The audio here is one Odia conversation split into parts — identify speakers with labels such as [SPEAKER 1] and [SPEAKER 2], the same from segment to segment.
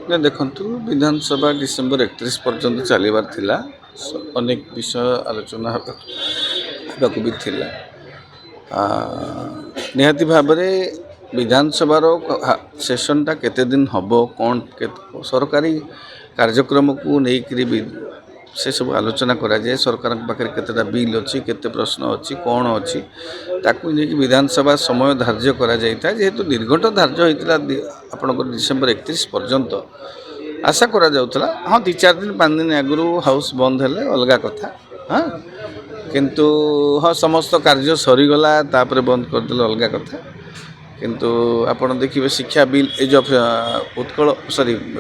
[SPEAKER 1] ନା ଦେଖନ୍ତୁ ବିଧାନସଭା ଡିସେମ୍ବର 31 ପର୍ଯ୍ୟନ୍ତ ଚାଲିବାର ଥିଲା। ଅନେକ ବିଷୟ ଆଲୋଚନା ହେବାକୁ ବି ଥିଲା। ନିହାତି ଭାବରେ ବିଧାନସଭାର ସେସନଟା କେତେ ଦିନ ହେବ କ'ଣ ସରକାରୀ କାର୍ଯ୍ୟକ୍ରମକୁ ନେଇକରି ବି ସେସବୁ ଆଲୋଚନା କରାଯାଏ। ସରକାରଙ୍କ ପାଖରେ କେତେଟା ବିଲ୍ ଅଛି, କେତେ ପ୍ରଶ୍ନ ଅଛି, କ'ଣ ଅଛି, ତାକୁ ନେଇକି ବିଧାନସଭା ସମୟ ଧାର୍ଯ୍ୟ କରାଯାଇଥାଏ। ଯେହେତୁ ନିର୍ଘଣ୍ଟ ଧାର୍ଯ୍ୟ ହୋଇଥିଲା ଆପଣଙ୍କର ଡିସେମ୍ବର 31 ପର୍ଯ୍ୟନ୍ତ ଆଶା କରାଯାଉଥିଲା। ହଁ 2-4 ଦିନ 5 ଦିନ ଆଗରୁ ହାଉସ୍ ବନ୍ଦ ହେଲେ ଅଲଗା କଥା। କିନ୍ତୁ ହଁ ସମସ୍ତ କାର୍ଯ୍ୟ ସରିଗଲା ତାପରେ ବନ୍ଦ କରିଦେଲେ ଅଲଗା କଥା। କିନ୍ତୁ ଆପଣ ଦେଖିବେ ଶିକ୍ଷା ବିଲ୍ ଏ ଯେଉଁ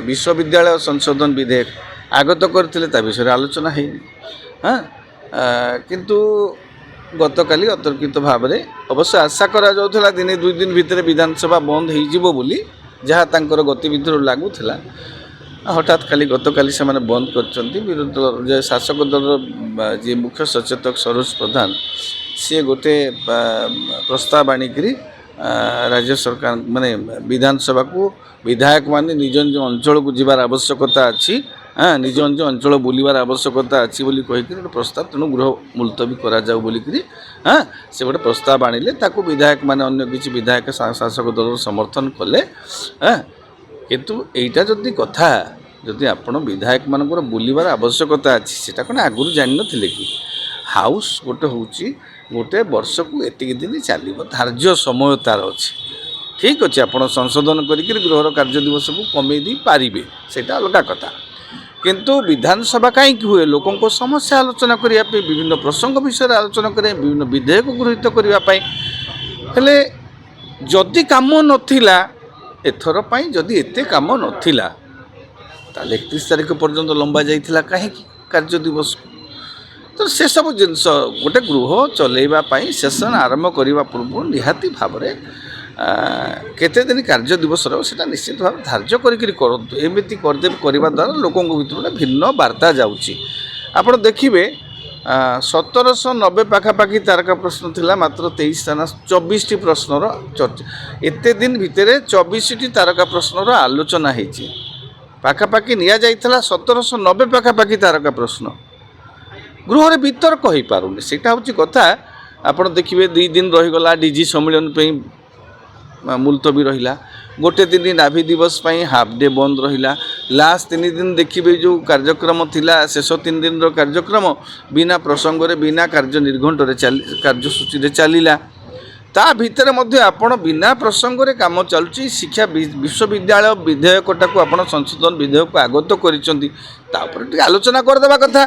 [SPEAKER 1] ବିଶ୍ୱବିଦ୍ୟାଳୟ ସଂଶୋଧନ ବିଧେୟକ ଆଗତ କରିଥିଲେ ତା ବିଷୟରେ ଆଲୋଚନା ହେଇନି। କିନ୍ତୁ ଗତକାଲି ଅତର୍କିତ ଭାବରେ ଅବଶ୍ୟ ଆଶା କରାଯାଉଥିଲା 1-2 ଦିନ ଭିତରେ ବିଧାନସଭା ବନ୍ଦ ହୋଇଯିବ ବୋଲି, ଯାହା ତାଙ୍କର ଗତିବିଧିରୁ ଲାଗୁଥିଲା। ହଠାତ୍ ଗତକାଲି ସେମାନେ ବନ୍ଦ କରିଛନ୍ତି। ବିରୋଧୀ ଦଳ ଯେ ଶାସକ ଦଳର ଯିଏ ମୁଖ୍ୟ ସଚେତକ ସରୋଜ ପ୍ରଧାନ ସିଏ ଗୋଟେ ପ୍ରସ୍ତାବ ଆଣିକରି ରାଜ୍ୟ ସରକାର ମାନେ ବିଧାନସଭାକୁ ବିଧାୟକମାନେ ନିଜ ନିଜ ଅଞ୍ଚଳକୁ ଯିବାର ଆବଶ୍ୟକତା ଅଛି, ନିଜ ନିଜ ଅଞ୍ଚଳ ବୁଲିବାର ଆବଶ୍ୟକତା ଅଛି ବୋଲି କହିକରି ଗୋଟେ ପ୍ରସ୍ତାବ, ତେଣୁ ଗୃହ ମୁଲତବୀ କରାଯାଉ ବୋଲିକିରି ସେ ଗୋଟେ ପ୍ରସ୍ତାବ ଆଣିଲେ। ତାକୁ ବିଧାୟକମାନେ ଅନ୍ୟ କିଛି ବିଧାୟକ ଶାସକ ଦଳର ସମର୍ଥନ କଲେ। କିନ୍ତୁ ଏଇଟା ଯଦି ଆପଣ ବିଧାୟକମାନଙ୍କର ବୁଲିବାର ଆବଶ୍ୟକତା ଅଛି, ସେଇଟା କ'ଣ ଆଗରୁ ଜାଣିନଥିଲେ କି? ହାଉସ୍ ଗୋଟେ ବର୍ଷକୁ ଏତିକି ଦିନ ଚାଲିବ, ଧାର୍ଯ୍ୟ ସମୟ ତା'ର ଅଛି। ଠିକ୍ ଅଛି, ଆପଣ ସଂଶୋଧନ କରିକି ଗୃହର କାର୍ଯ୍ୟ ଦିବସକୁ କମେଇ ଦେଇପାରିବେ, ସେଇଟା ଅଲଗା କଥା। କିନ୍ତୁ ବିଧାନସଭା କାହିଁକି ହୁଏ? ଲୋକଙ୍କ ସମସ୍ୟା ଆଲୋଚନା କରିବା ପାଇଁ, ବିଭିନ୍ନ ପ୍ରସଙ୍ଗ ବିଷୟରେ ଆଲୋଚନା କରିବା ପାଇଁ, ବିଭିନ୍ନ ବିଧେୟକ ଗୃହୀତ କରିବା ପାଇଁ। ହେଲେ ଯଦି କାମ ନଥିଲା, ଏଥର ପାଇଁ ଯଦି ଏତେ କାମ ନଥିଲା, ତାହେଲେ 31 ତାରିଖ ପର୍ଯ୍ୟନ୍ତ ଲମ୍ବା ଯାଇଥିଲା କାହିଁକି କାର୍ଯ୍ୟ ଦିବସକୁ? ତ ସେସବୁ ଜିନିଷ ଗୋଟେ ଗୃହ ଚଲେଇବା ପାଇଁ ସେସନ୍ ଆରମ୍ଭ କରିବା ପୂର୍ବରୁ ନିହାତି ଭାବରେ କେତେ ଦିନ କାର୍ଯ୍ୟ ଦିବସ ରହିବ ସେଇଟା ନିଶ୍ଚିତ ଭାବରେ ଧାର୍ଯ୍ୟ କରିକିରି କରନ୍ତୁ। ଏମିତି କରିବା ଦ୍ୱାରା ଲୋକଙ୍କ ଭିତରୁ ଗୋଟେ ଭିନ୍ନ ବାର୍ତ୍ତା ଯାଉଛି। ଆପଣ ଦେଖିବେ 1790 ପାଖାପାଖି ତାରକା ପ୍ରଶ୍ନ ଥିଲା, ମାତ୍ର 23 ଥାନା 24ଟି ପ୍ରଶ୍ନର ଚର୍ଚ୍ଚା। ଏତେ ଦିନ ଭିତରେ 24ଟି ତାରକା ପ୍ରଶ୍ନର ଆଲୋଚନା ହେଇଛି। ପାଖାପାଖି ନିଆଯାଇଥିଲା 1790 ପାଖାପାଖି ତାରକା ପ୍ରଶ୍ନ। ଗୃହରେ ବିତର୍କ ହୋଇପାରୁନି, ସେଇଟା ହେଉଛି କଥା। ଆପଣ ଦେଖିବେ 2 ଦିନ ରହିଗଲା ଡିଜି ସମ୍ମିଳନୀ ପାଇଁ ମୁଲତବୀ ରହିଲା, ଗୋଟେ ଦିନ ନାଭି ଦିବସ ପାଇଁ ହାଫ୍ ଡେ ବନ୍ଦ ରହିଲା। ଲାଷ୍ଟ 3 ଦିନ ଦେଖିବେ ଯେଉଁ କାର୍ଯ୍ୟକ୍ରମ ଥିଲା, ଶେଷ 3 ଦିନର କାର୍ଯ୍ୟକ୍ରମ ବିନା ପ୍ରସଙ୍ଗରେ ବିନା କାର୍ଯ୍ୟ ନିର୍ଘଣ୍ଟରେ କାର୍ଯ୍ୟସୂଚୀରେ ଚାଲିଲା। ତା ଭିତରେ ମଧ୍ୟ ଆପଣ ବିନା ପ୍ରସଙ୍ଗରେ କାମ ଚାଲୁଛି। ଶିକ୍ଷା ବିଶ୍ୱବିଦ୍ୟାଳୟ ବିଧେୟକଟାକୁ ଆପଣ ସଂଶୋଧନ ବିଧେୟକ ଆଗତ କରିଛନ୍ତି, ତା ଉପରେ ଟିକେ ଆଲୋଚନା କରିଦେବା କଥା।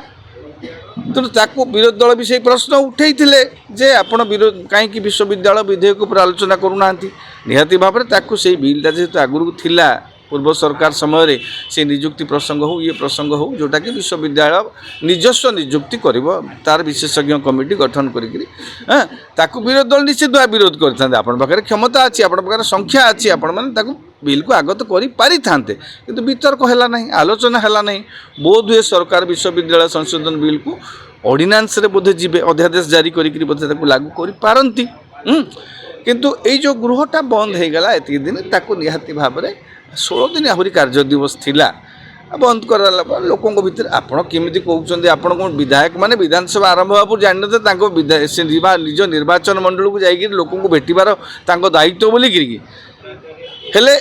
[SPEAKER 1] ତେଣୁ ତାକୁ ବିରୋଧୀ ଦଳ ବି ସେଇ ପ୍ରଶ୍ନ ଉଠାଇଥିଲେ ଯେ ଆପଣ କାହିଁକି ବିଶ୍ୱବିଦ୍ୟାଳୟ ବିଧେୟକ ଉପରେ ଆଲୋଚନା କରୁନାହାନ୍ତି। ନିହାତି ଭାବରେ ତାକୁ ସେଇ ବିଲ୍ଟା ଯେହେତୁ ଆଗରୁ ଥିଲା ପୂର୍ବ ସରକାର ସମୟରେ, ସେ ନିଯୁକ୍ତି ପ୍ରସଙ୍ଗ ହେଉ ଇଏ ପ୍ରସଙ୍ଗ ହେଉ, ଯେଉଁଟାକି ବିଶ୍ୱବିଦ୍ୟାଳୟ ନିଜସ୍ୱ ନିଯୁକ୍ତି କରିବ, ତା'ର ବିଶେଷଜ୍ଞ କମିଟି ଗଠନ କରିକିରି ତାକୁ ବିରୋଧୀ ଦଳ ନିଶ୍ଚିତ ଭାବେ ବିରୋଧ କରିଥାନ୍ତେ। ଆପଣଙ୍କ ପାଖରେ କ୍ଷମତା ଅଛି, ଆପଣଙ୍କ ପାଖରେ ସଂଖ୍ୟା ଅଛି, ଆପଣମାନେ ତାକୁ ବିଲ୍କୁ ଆଗତ କରିପାରିଥାନ୍ତେ। କିନ୍ତୁ ବିତର୍କ ହେଲା ନାହିଁ, ଆଲୋଚନା ହେଲା ନାହିଁ। ବୋଧହୁଏ ସରକାର ବିଶ୍ୱବିଦ୍ୟାଳୟ ସଂଶୋଧନ ବିଲ୍କୁ ଅର୍ଡ଼ିନାନ୍ସରେ ବୋଧେ ଯିବେ, ଅଧ୍ୟାଦେଶ ଜାରି କରିକିରି ବୋଧେ ତାକୁ ଲାଗୁ କରିପାରନ୍ତି। କିନ୍ତୁ ଏଇ ଯେଉଁ ଗୃହଟା ବନ୍ଦ ହୋଇଗଲା ଏତିକି ଦିନ, ତାକୁ ନିହାତି ଭାବରେ 16 ଦିନ ଆହୁରି କାର୍ଯ୍ୟ ଦିବସ ଥିଲା, ବନ୍ଦ କରାଗଲା ପରେ ଲୋକଙ୍କ ଭିତରେ ଆପଣ କେମିତି କହୁଛନ୍ତି? ଆପଣ କ'ଣ ବିଧାୟକମାନେ ବିଧାନସଭା ଆରମ୍ଭ ହେବା ପୂର୍ବରୁ ଜାଣିନଥିଲେ ତାଙ୍କ ନିଜ ନିର୍ବାଚନ ମଣ୍ଡଳୀକୁ ଯାଇକିରି ଲୋକଙ୍କୁ ଭେଟିବାର ତାଙ୍କ ଦାୟିତ୍ୱ ବୋଲିକିରି? ହେଲେ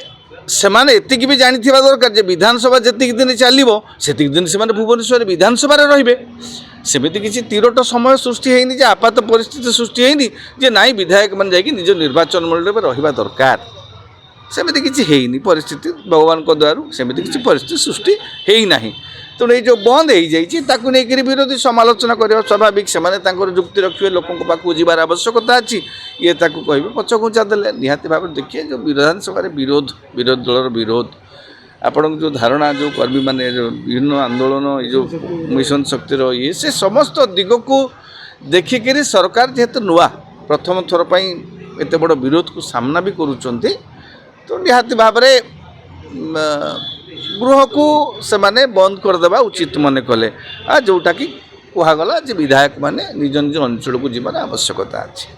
[SPEAKER 1] ସେମାନେ ଏତିକି ବି ଜାଣିଥିବା ଦରକାର ଯେ ବିଧାନସଭା ଯେତିକି ଦିନ ଚାଲିବ ସେତିକି ଦିନ ସେମାନେ ଭୁବନେଶ୍ୱରରେ ବିଧାନସଭାରେ ରହିବେ। ସେମିତି କିଛି ତିରୋଟ ସମୟ ସୃଷ୍ଟି ହେଇନି, ଯେ ଆପାତ ପରିସ୍ଥିତି ସୃଷ୍ଟି ହେଇନି ଯେ ନାଇଁ ବିଧାୟକମାନେ ଯାଇକି ନିଜ ନିର୍ବାଚନ ମଣ୍ଡଳୀରେ ରହିବା ଦରକାର। ସେମିତି କିଛି ହେଇନି ପରିସ୍ଥିତି, ଭଗବାନଙ୍କ ଦୟାରୁ ସେମିତି କିଛି ପରିସ୍ଥିତି ସୃଷ୍ଟି ହେଇନାହିଁ। ତେଣୁ ଏଇ ଯେଉଁ ବନ୍ଦ ହେଇଯାଇଛି ତାକୁ ନେଇକରି ବିରୋଧୀ ସମାଲୋଚନା କରିବା ସ୍ୱାଭାବିକ। ସେମାନେ ତାଙ୍କର ଯୁକ୍ତି ରଖିବେ, ଲୋକଙ୍କ ପାଖକୁ ଯିବାର ଆବଶ୍ୟକତା ଅଛି, ଇଏ ତାକୁ କହିବେ, ପଛଘୁଞ୍ଚା ଦେଲେ। ନିହାତି ଭାବରେ ଦେଖିବେ ଯେଉଁ ବିଧାନସଭାରେ ବିରୋଧୀ ଦଳର ବିରୋଧ, ଆପଣଙ୍କ ଯେଉଁ ଧାରଣା, ଯେଉଁ କର୍ମୀମାନେ ବିଭିନ୍ନ ଆନ୍ଦୋଳନ, ଏ ଯେଉଁ ମିଶନ ଶକ୍ତିର ସେ ସମସ୍ତ ଦିଗକୁ ଦେଖିକରି ସରକାର ଯେହେତୁ ନୂଆ ପ୍ରଥମ ଥର ପାଇଁ ଏତେ ବଡ଼ ବିରୋଧକୁ ସାମ୍ନା ବି କରୁଛନ୍ତି, ତ ନିହାତି ଭାବରେ ଗୃହକୁ ସେମାନେ ବନ୍ଦ କରିଦେବା ଉଚିତ ମନେ କଲେ, ଯେଉଁଟାକି କୁହାଗଲା ଯେ ବିଧାୟକମାନେ ନିଜ ନିଜ ଅଞ୍ଚଳକୁ ଯିବାର ଆବଶ୍ୟକତା ଅଛି।